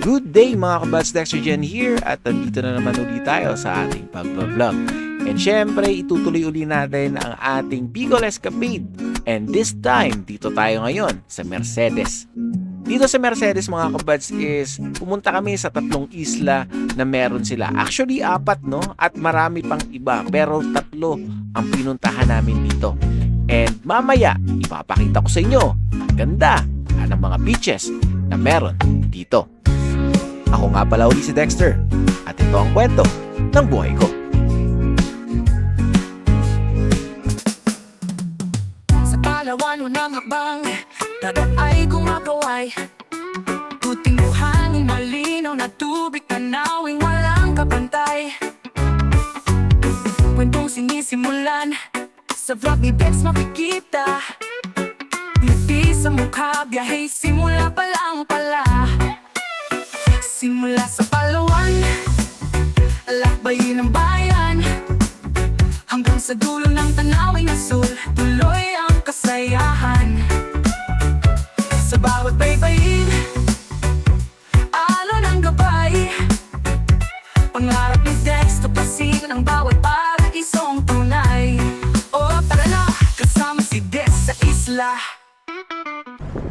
Good day mga kabads, Dexter Jen here at nandito na naman ulit tayo sa ating pag-vlog. And syempre, itutuloy uli natin ang ating Bicol Escapade. And this time, dito tayo ngayon sa Mercedes. Dito sa Mercedes mga kabads is pumunta kami sa 3 isla na meron sila. Actually 4 no? At marami pang iba pero 3 ang pinuntahan namin dito. And mamaya, ipapakita ko sa inyo ang ganda ng mga beaches na meron dito. Ako nga pala uli si Dexter at ito ang kwento ng buhay ko. Sa Palawan unang hakbang, dagat ay gumagaway. Puting buhangin, malinaw na tubig, tanawing walang kapantay. Kwentong sinisimulan, sa vlog ni Bex makikita. Ngiti sa mukha, biyahe simula pa lang pala. Simula sa Palawan, lakbayin ang bayan, hanggang sa dulo ng tanawing asul, tuloy ang kasayahan. Sa bawat baybayin, alon ang gabay, pangarap ni Dex, tupasin ang bawat paraisong tunay. O tara na, kasama si Dex sa isla.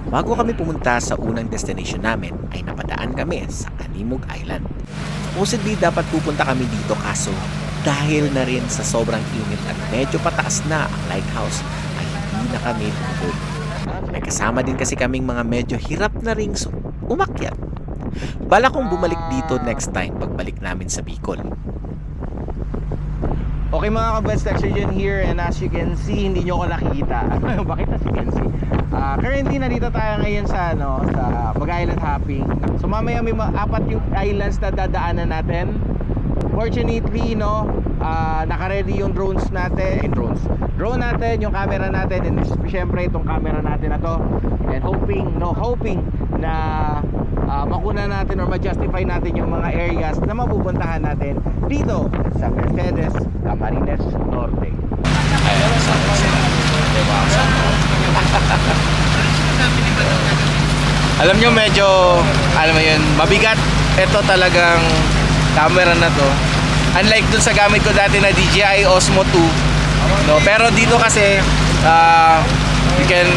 Bago kami pumunta sa unang destination namin ay napadaan kami sa Animog Island. Supposedly dapat pupunta kami dito kaso dahil na rin sa sobrang init at medyo pataas na ang lighthouse ay hindi na kami tumuloy. May kasama din kasi kaming mga medyo hirap na ring umakyat. Bala kong bumalik dito next time pagbalik namin sa Bicol. Okay mga ka-Best Dexter Jen here, and as you can see, hindi nyo ako nakikita. Bakit as you can see? Currently, nandito tayo ngayon sa, sa Mag-Island Hopping. So mamaya may 4 yung islands na dadaanan natin. Fortunately, naka-ready yung drone natin, yung camera natin, and syempre itong camera natin na to. And hoping na makuna natin or ma-justify natin yung mga areas na mapupuntahan natin dito sa Mercedes, Camarines Norte. Ayan, sama sila. Diba? Alam nyo medyo, mabigat. Ito talagang camera na to. Unlike dun sa gamit ko dati na DJI Osmo 2, pero dito kasi you can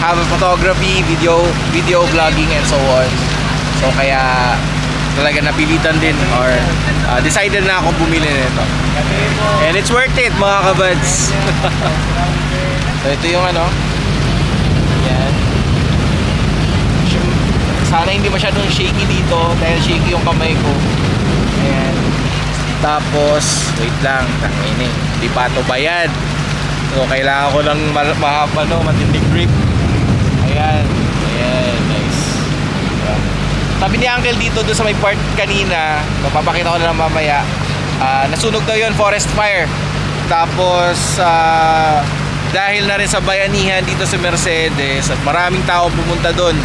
have photography, video vlogging and so on. So kaya talaga napilitan din or decided na akong bumili nito. And it's worth it mga kabads. So ito yung yan. Sana hindi masyadong shaky dito dahil shaky yung kamay ko. Ayan. Tapos wait lang, hindi pa ito bayad. So kailangan ko lang matinding grip. Ayan, nice. Sabi ni Uncle dito doon sa may part kanina, papakita ko na lang mamaya, nasunog daw yun, forest fire. Tapos dahil na rin sa bayanihan dito sa Mercedes at maraming tao pumunta doon,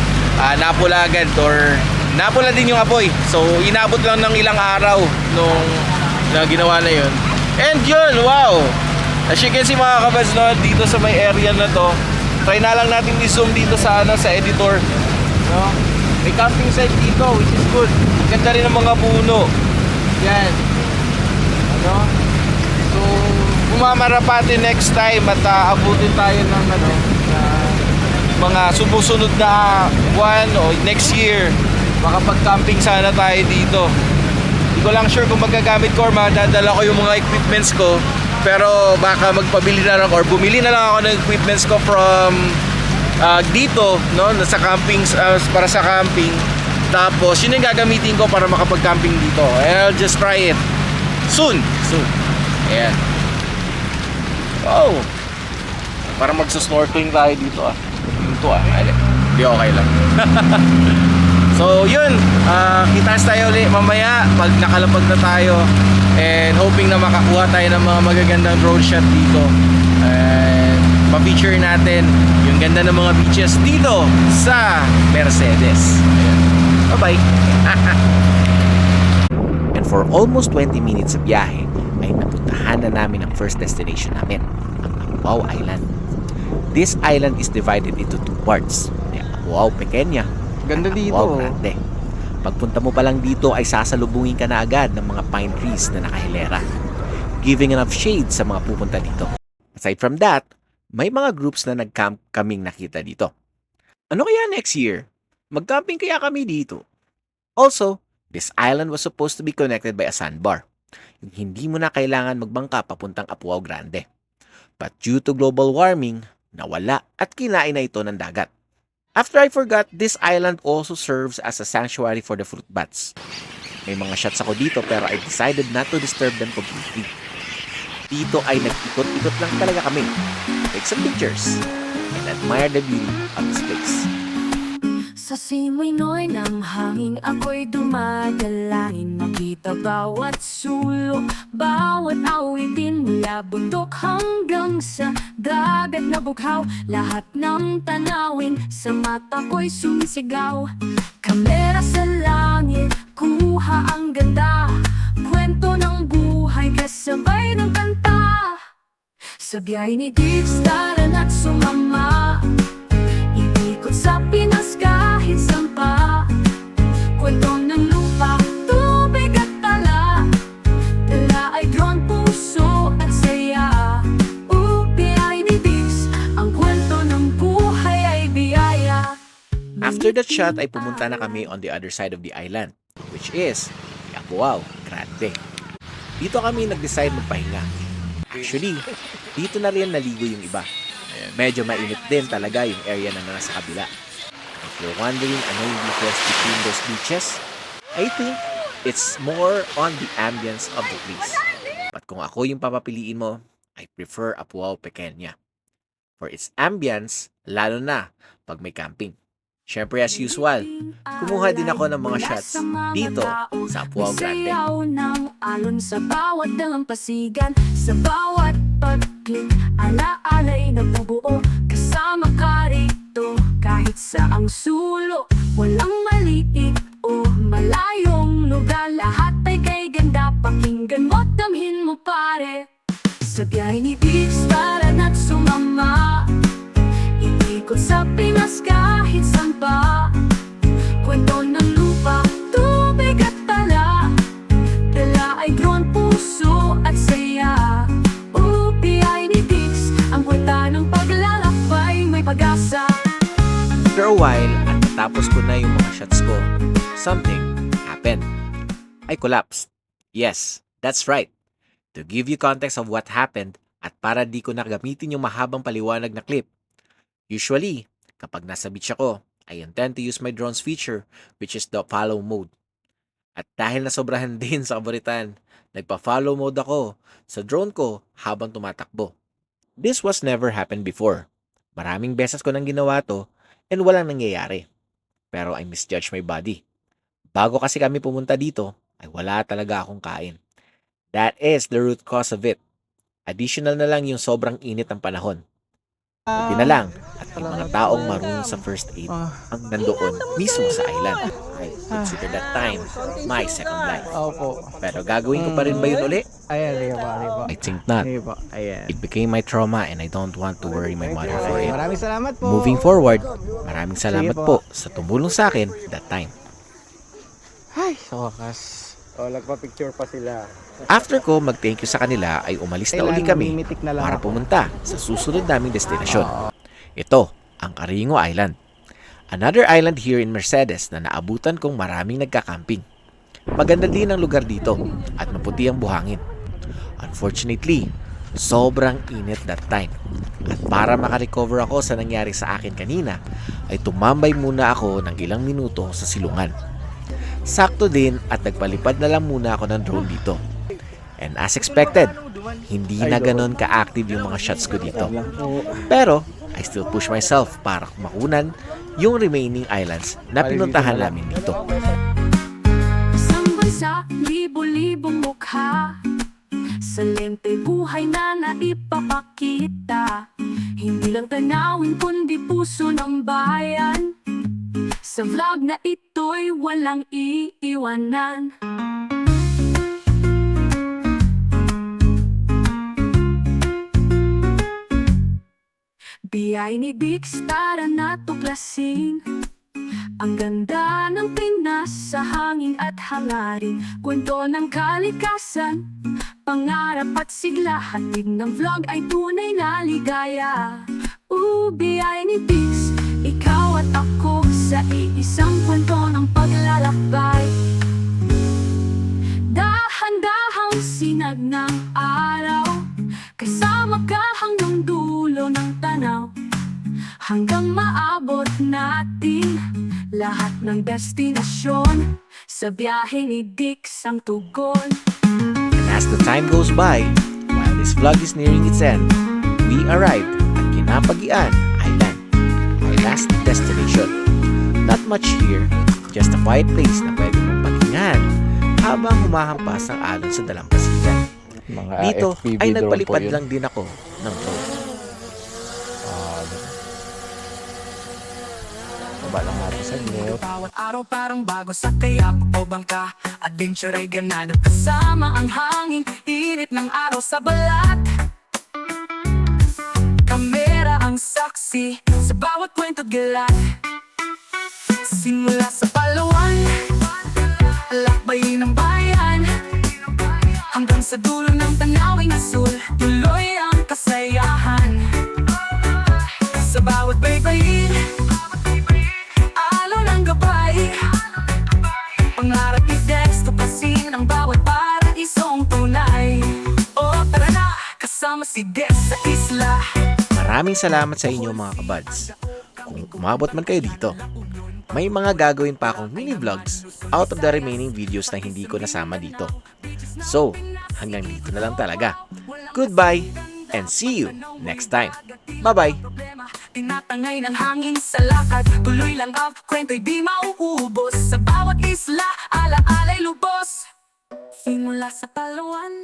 napula agad or napula din yung apoy. So inabot lang ng ilang araw nung ginawa na yun. And yun, wow! As you can see mga kabads, dito sa may area na to, try na lang natin i-zoom dito sa editor. May camping site dito, which is good. Ganda rin ng mga puno. Yan. So, bumamara pa natin next time at abutin tayo ng mga sumusunod na buwan o next year. Makapag-camping sana tayo dito. Hindi ko lang sure kung magagamit ko or madadala ko yung mga equipments ko. Pero baka magpabili na lang or bumili na lang ako ng equipments ko from dito, sa camping, para sa camping. Tapos yun yung gagamitin ko para makapag-camping dito. I'll just try it soon. Ayan. Oh, para magsusnorkeling tayo dito hindi okay lang. So yun, kitas tayo ulit mamaya pag nakalapag na tayo, and hoping na makakuha tayo ng mga magagandang drone shot dito and ma-feature natin yung ganda ng mga beaches dito sa Mercedes. Bye bye. And for almost 20 minutes sa biyahe ay napuntahan na namin ang first destination namin, ang Abuao Island. This island is divided into 2 parts. May Abuao Pequeña, Ganda dito. Abuao Grande. Pagpunta mo pa lang dito ay sasalubungin ka na agad ng mga pine trees na nakahilera, giving enough shade sa mga pupunta dito. Aside from that, may mga groups na nag-camp kaming nakita dito. Ano kaya next year? Mag-camping kaya kami dito? Also, this island was supposed to be connected by a sandbar. Yung hindi mo na kailangan magbangka papuntang Apuao Grande. But due to global warming, nawala at kinain na ito ng dagat. After I forgot, this island also serves as a sanctuary for the fruit bats. May mga shots ako dito pero I decided not to disturb them completely. Dito ay nag-ikot-ikot lang talaga kami. Take some pictures and admire the beauty of this place. Sa simoy-noy ng hangin ako'y dumadalangin. Nakita bawat sulok, bawat awitin, mula bundok hanggang sa dagat na bughaw. Lahat ng tanawin sa mata ko'y sumisigaw. Kamera sa langit, kuha ang ganda, kwento ng buhay kasabay ng kanta. Sa biyay ni Diggs, tara na't sumama, ikot sa Pinas kahit saan pa. Kwento ng lupa, tubig at tala, dala ay drone, puso at saya. Biyay ni Diggs, ang kwento ng buhay ay biyaya. After that shot ay pumunta na kami on the other side of the island, which is the Apuao Grande. Dito kami nag-decide magpahinga. Actually, dito na rin naligo yung iba. Medyo mainit din talaga yung area na nasa kabila. If you're wondering ano yung difference between those beaches, I think it's more on the ambience of the place. But kung ako yung papapiliin mo, I prefer Apuao Pequeña for its ambience, lalo na pag may camping. Siyempre as usual, kumuha din ako ng mga shots dito sa Apuao Grande. Sayaw ng alon sa bawat dalampasigan, sa bawat pag-click, ala-alay nabubuo, kasama ka rito. Kahit saang sulok, walang maliit o malayong lugar, lahat ay kay ganda, pakinggan mo't damhin mo pare. Sa biyay ni Diggs, tara na't sumama, ikot sa Pinas kahit saan pa. Kwento ng lupa, tubig at tala, dala ay drone, puso at saya. Biyay ni Diggs, ang kwenta ng paglalakbay, may pag-asa. After a while, at natapos ko na yung mga shots ko, something happened. I collapsed. Yes, that's right. To give you context of what happened, at para di ko nakagamitin yung mahabang paliwanag na clip. Usually, kapag nasa beach ako, I intend to use my drone's feature, which is the follow mode. At dahil nasobrahan din sa kaburitan, nagpa-follow mode ako sa drone ko habang tumatakbo. This was never happened before. Maraming beses ko nang ginawa to and walang nangyayari. Pero I misjudged my body. Bago kasi kami pumunta dito, ay wala talaga akong kain. That is the root cause of it. Additional na lang yung sobrang init ng panahon. Buti na lang at may mga taong marunong sa first aid ang nandoon mismo sa island. I consider that time my second life. Opo. Pero gagawin ko pa rin ba yun uli? Ayan, sige po. I think not. Sige po, ayan. It became my trauma and I don't want to worry my mother for it. Maraming salamat po. Moving forward, maraming salamat po sa tumulong sa akin that time. Ay, sa wakas. O, nagpa-picture pa sila. After ko mag-thank you sa kanila ay umalis na uli kami Namimitik na lang para ako. pumunta sa susunod naming destinasyon. Ito, ang Caringo Island. Another island here in Mercedes na naabutan kong maraming nagka-camping. Maganda din ang lugar dito at maputi ang buhangin. Unfortunately, sobrang init that time. At para makarecover ako sa nangyari sa akin kanina, ay tumambay muna ako ng ilang minuto sa silungan. Sakto din at nagpalipad na lang muna ako ng drone dito. And as expected, hindi na ganon ka-active yung mga shots ko dito. Pero, I still push myself para makunan yung remaining islands na pinuntahan namin dito. Isang bansa, libo-libong mukha, sa lente buhay na naipapakita. Hindi lang tanawin kundi puso ng bayan. Sa vlog na ito'y walang iiwanan. Biyay ni Diggs, tara na tuklasin Ang ganda ng Pinas sa hangin at hangarin, kwento ng kalikasan, pangarap at sigla, hatid ng vlog ay tunay na ligaya. Biyay ni Dix, ikaw at ako sa iisang kwento ng paglalakbay. Dahan-dahang sinag ng araw, kasama ka hanggang dulo ng tanaw, hanggang maabot natin lahat ng destinasyon. Sa biyahe ni Dix ang tugon. And as the time goes by, while this vlog is nearing its end, we arrived at Kinapagian Island, our last destination. Not much here, just a quiet place na pwede mong paghingahan habang humahampas ang alon sa dalampasigan. Mga Dito FPV ay drone po nagpalipad yun. lang din ako ng drone. Baba lang natin saglit. Bawat araw parang bago sa kayak o bangka, adventure ay ganado kasama ang hangin, init ng araw sa balat. Kamera ang saksi sa bawat kwento gilat. Simula sa Palawan, lakbayin ng bayan, hanggang sa dulo ng tanawing asul, tuloy ang kasayahan. Sa bawat baybayin, alon ang gabay, pangarap ni Dex, tupasin ang bawat paraisong tunay. O tara na, kasama si Dex sa isla. Maraming salamat sa inyo mga kabads. Kung umabot man kayo dito, may mga gagawin pa akong mini vlogs out of the remaining videos na hindi ko nasama dito. So, hanggang dito na lang talaga. Goodbye and see you next time. Bye-bye! Tinatangay ng hangin sa lakad, tuloy lang ang kwento'y di mauubos. Sa bawat isla, ala-ala'y lubos. Simula sa Palawan,